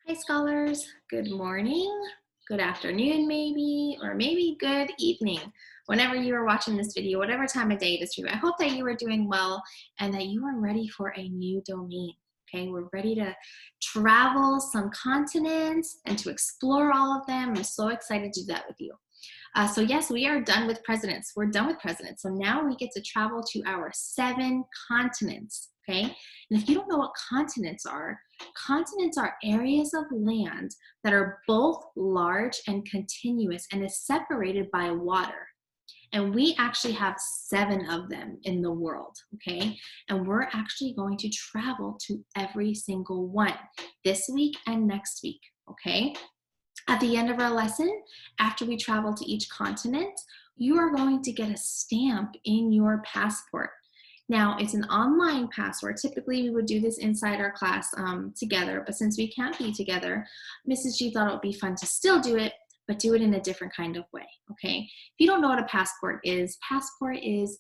Hi scholars, good morning, good afternoon maybe, or maybe good evening. Whenever you are watching this video, whatever time of day it is for you, I hope that you are doing well and that you are ready for a new domain. Okay, we're ready to travel some continents and to explore all of them. I'm so excited to do that with you. So yes, we are done with presidents. We're done with presidents. So now we get to travel to our 7 continents, okay? And if you don't know what continents are areas of land that are both large and continuous and is separated by water. And we actually have 7 of them in the world, okay? And we're actually going to travel to every single one this week and next week, okay? At the end of our lesson, after we travel to each continent, you are going to get a stamp in your passport. Now, it's an online passport. Typically, we would do this inside our class together, but since we can't be together, Mrs. G thought it would be fun to still do it, but do it in a different kind of way, okay? If you don't know what a passport is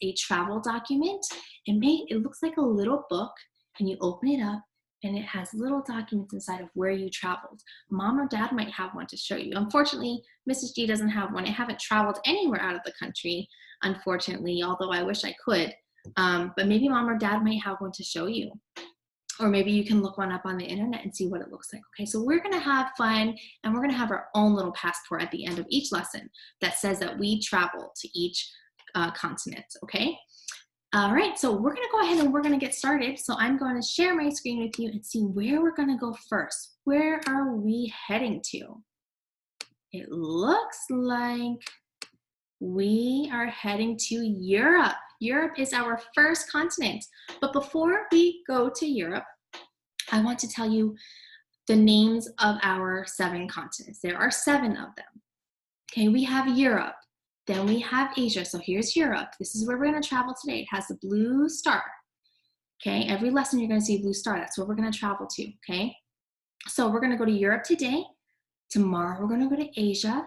a travel document. It looks like a little book, and you open it up, and it has little documents inside of where you traveled. Mom or dad might have one to show you. Unfortunately, Mrs. G doesn't have one. I haven't traveled anywhere out of the country, unfortunately, although I wish I could. But maybe mom or dad might have one to show you. Or maybe you can look one up on the internet and see what it looks like. Okay, so we're gonna have fun and we're gonna have our own little passport at the end of each lesson that says that we travel to each continent, okay? All right, so we're gonna go ahead and we're gonna get started. So I'm going to share my screen with you and see where we're gonna go first. Where are we heading to? It looks like we are heading to Europe. Europe is our first continent. But before we go to Europe, I want to tell you the names of our 7 continents. There are 7 of them. Okay, we have Europe. Then we have Asia. So here's Europe. This is where we're going to travel today. It has the blue star. Okay, every lesson you're going to see a blue star. That's where we're going to travel to. Okay, so we're going to go to Europe today. Tomorrow we're going to go to Asia.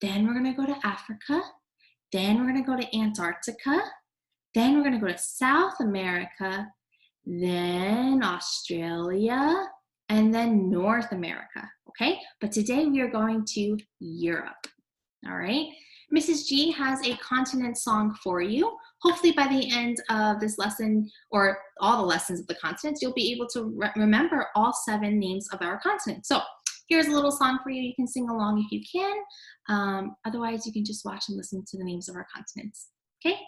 Then we're going to go to Africa. Then we're going to go to Antarctica. Then we're going to go to South America. Then Australia. And then North America. Okay, but today we are going to Europe. All right. Mrs. G has a continent song for you. Hopefully by the end of this lesson, or all the lessons of the continents, you'll be able to remember all 7 names of our continents. So here's a little song for you. You can sing along if you can. Otherwise, you can just watch and listen to the names of our continents. Okay?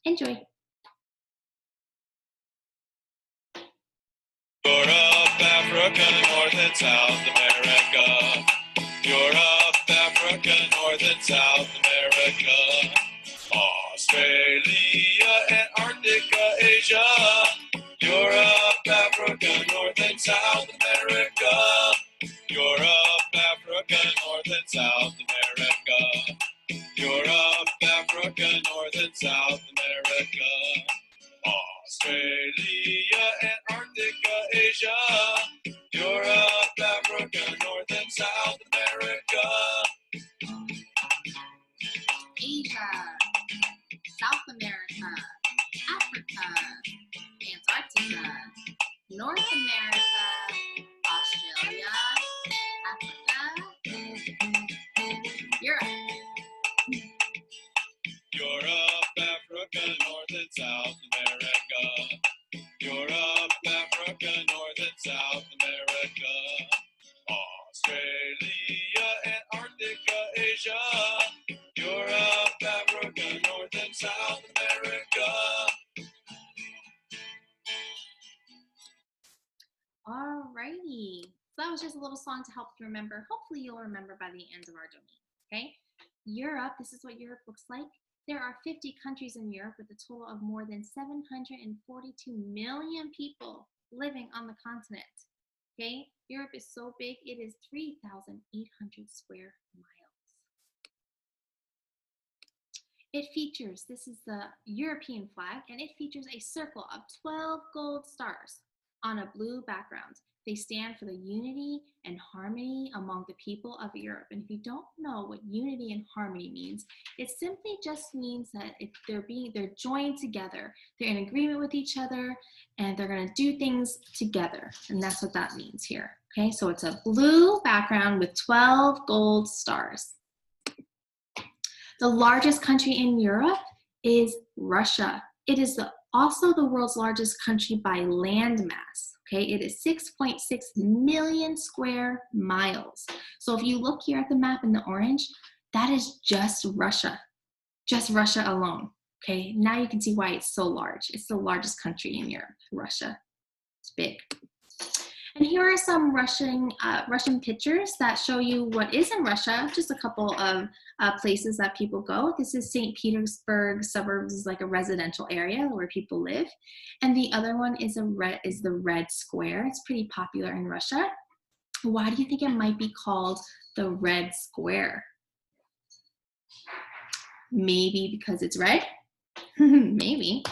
Enjoy. Europe, Africa, North and South America. Europe, Africa, North and South America. Australia, Antarctica, Asia. Europe, Africa, North and South America. Europe, Africa, North and South America. Europe, Africa, North and South America. Australia, Antarctica, Asia, Europe, Africa, North and South America. Asia, South America, Africa, Antarctica, North America, Australia, Africa, Europe. Europe, Africa, North and South America. Europe, Africa, North and South America. Australia, Antarctica, Asia. Europe, Africa, North and South America. Alrighty. So that was just a little song to help you remember. Hopefully you'll remember by the end of our domain. Okay? Europe, this is what Europe looks like. There are 50 countries in Europe with a total of more than 742 million people living on the continent. Okay? Europe is so big, it is 3,800 square miles. It features, this is the European flag, and it features a circle of 12 gold stars on a blue background. They stand for the unity and harmony among the people of Europe. And if you don't know what unity and harmony means, it simply just means that they're joined together. They're in agreement with each other, and they're going to do things together. And that's what that means here. Okay, so it's a blue background with 12 gold stars. The largest country in Europe is Russia. It is also the world's largest country by land mass. Okay, it is 6.6 million square miles. So if you look here at the map in the orange, that is just Russia alone. Okay, now you can see why it's so large. It's the largest country in Europe, Russia. It's big. And here are some Russian pictures that show you what is in Russia, just a couple of places that people go. This is St. Petersburg suburbs, is like a residential area where people live. And the other one is the Red Square. It's pretty popular in Russia. Why do you think it might be called the Red Square? Maybe because it's red? Maybe.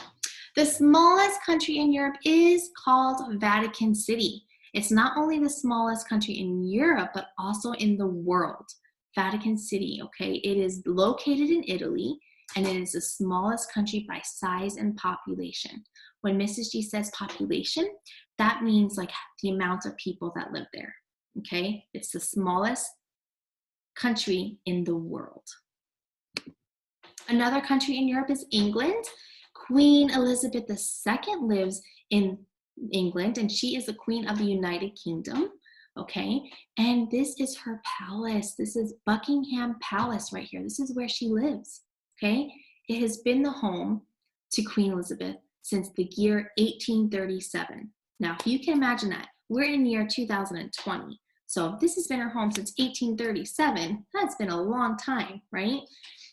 The smallest country in Europe is called Vatican City. It's not only the smallest country in Europe, but also in the world. Vatican City, okay? It is located in Italy, and it is the smallest country by size and population. When Mrs. G says population, that means like the amount of people that live there, okay? It's the smallest country in the world. Another country in Europe is England. Queen Elizabeth II lives in England, and she is the Queen of the United Kingdom, okay? And this is her palace. This is Buckingham Palace right here. This is where she lives, okay? It has been the home to Queen Elizabeth since the year 1837. Now, if you can imagine that, we're in the year 2020. So if this has been her home since 1837, that's been a long time, right?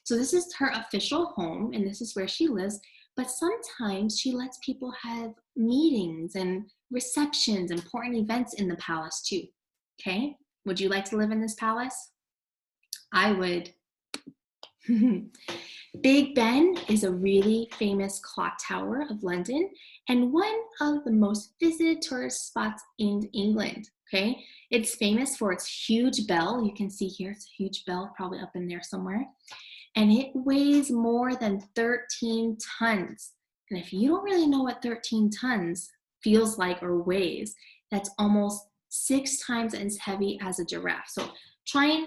So this is her official home, and this is where she lives. But sometimes she lets people have meetings and receptions, important events in the palace too, okay? Would you like to live in this palace? I would. Big Ben is a really famous clock tower of London and one of the most visited tourist spots in England, okay? It's famous for its huge bell. You can see here, it's a huge bell probably up in there somewhere. And it weighs more than 13 tons. And if you don't really know what 13 tons feels like or weighs, that's almost 6 times as heavy as a giraffe. So try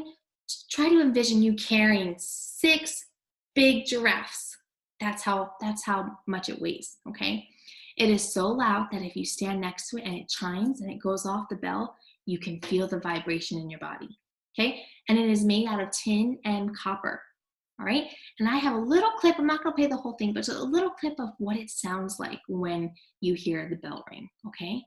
to envision you carrying 6 big giraffes. That's how much it weighs, okay? It is so loud that if you stand next to it and it chimes and it goes off the bell, you can feel the vibration in your body, okay? And it is made out of tin and copper. All right, and I have a little clip, I'm not gonna play the whole thing, but just a little clip of what it sounds like when you hear the bell ring, okay?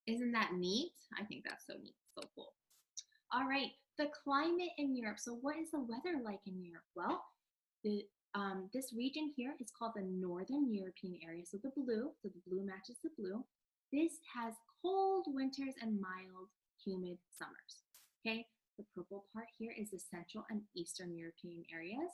Isn't that neat? I think that's so neat, so cool. All right, the climate in Europe. So what is the weather like in Europe? Well, this region here is called the Northern European area. So the blue matches the blue. This has cold winters and mild, humid summers. Okay, the purple part here is the Central and Eastern European areas.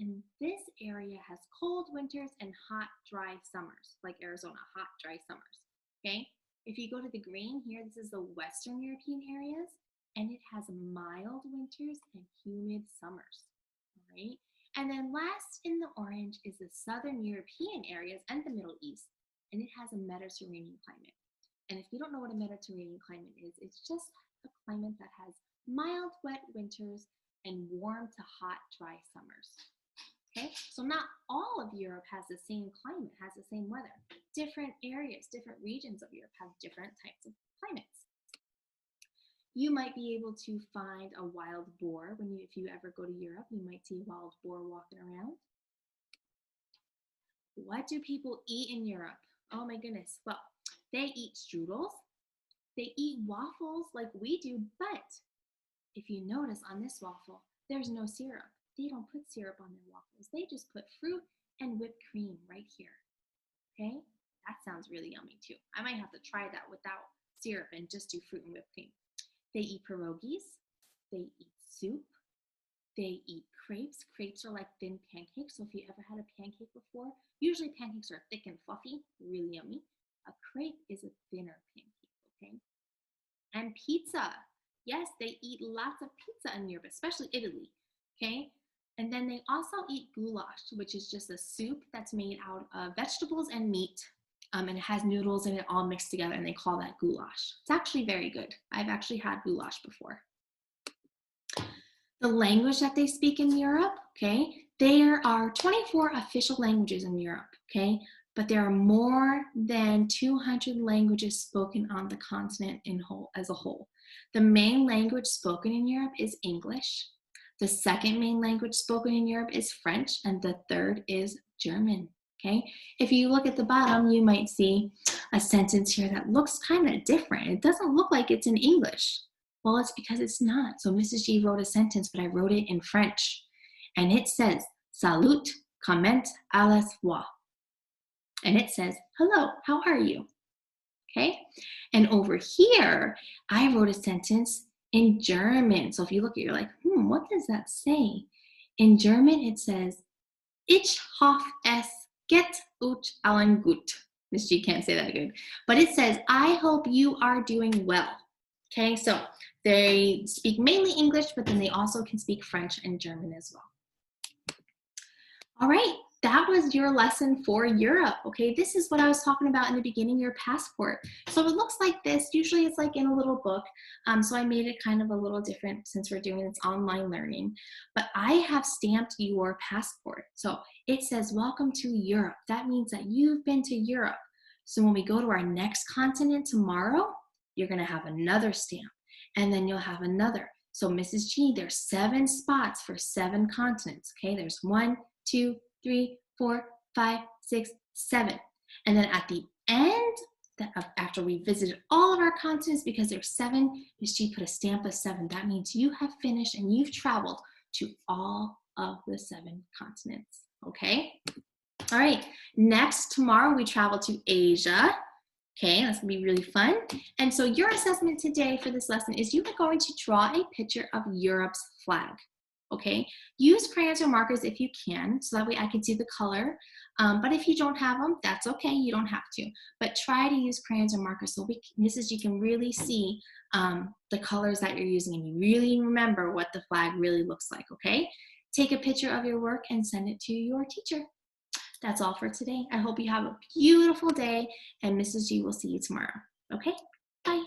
And this area has cold winters and hot, dry summers, like Arizona, hot, dry summers. Okay, if you go to the green here, this is the Western European areas, and it has mild winters and humid summers. All right. And then last in the orange is the Southern European areas and the Middle East, and it has a Mediterranean climate. And if you don't know what a Mediterranean climate is, it's just a climate that has mild, wet winters and warm to hot, dry summers. Okay, so not all of Europe has the same climate, has the same weather. Different areas, different regions of Europe have different types of climates. You might be able to find a wild boar if you ever go to Europe. You might see a wild boar walking around. What do people eat in Europe? Oh my goodness. Well, they eat strudels. They eat waffles like we do, but if you notice on this waffle, there's no syrup. They don't put syrup on their waffles. They just put fruit and whipped cream right here. Okay? That sounds really yummy too. I might have to try that without syrup and just do fruit and whipped cream. They eat pierogies. They eat soup. They eat crepes. Crepes are like thin pancakes. So if you ever had a pancake before, usually pancakes are thick and fluffy, really yummy. A crepe is a thinner pancake, okay? And pizza. Yes, they eat lots of pizza in Europe, especially Italy, okay? And then they also eat goulash, which is just a soup that's made out of vegetables and meat. And it has noodles in it all mixed together, and they call that goulash. It's actually very good. I've actually had goulash before. The language that they speak in Europe, okay? There are 24 official languages in Europe, okay? But there are more than 200 languages spoken on the continent as a whole. The main language spoken in Europe is English. The second main language spoken in Europe is French, and the third is German, okay? If you look at the bottom, you might see a sentence here that looks kind of different. It doesn't look like it's in English. Well, it's because it's not. So Mrs. G wrote a sentence, but I wrote it in French. And it says, Salut, comment à la soie. And it says, hello, how are you? Okay? And over here, I wrote a sentence in German. So if you look at it, you're like, what does that say? In German, it says, Ich hoffe es geht euch allen gut. Miss G can't say that good. But it says, I hope you are doing well. Okay, so they speak mainly English, but then they also can speak French and German as well. All right, that was your lesson for Europe. Okay, this is what I was talking about in the beginning, your passport. So it looks like this. Usually it's like in a little book. So I made it kind of a little different since we're doing this online learning. But I have stamped your passport. So it says, welcome to Europe. That means that you've been to Europe. So when we go to our next continent tomorrow, you're gonna have another stamp, and then you'll have another. So Mrs. G, there's 7 spots for 7 continents, okay? There's 1, 2, 3, 4, 5, 6, 7. And then at the end, after we visited all of our continents, because there's 7, Mrs. G put a stamp of 7. That means you have finished and you've traveled to all of the 7 continents, okay? All right, next, tomorrow we travel to Asia. Okay, that's gonna be really fun. And so your assessment today for this lesson is you are going to draw a picture of Europe's flag. Okay, use crayons or markers if you can, so that way I can see the color. But if you don't have them, that's okay, you don't have to. But try to use crayons or markers so Mrs. G can really see the colors that you're using, and you really remember what the flag really looks like, okay? Take a picture of your work and send it to your teacher. That's all for today. I hope you have a beautiful day, and Mrs. G will see you tomorrow. Okay? Bye.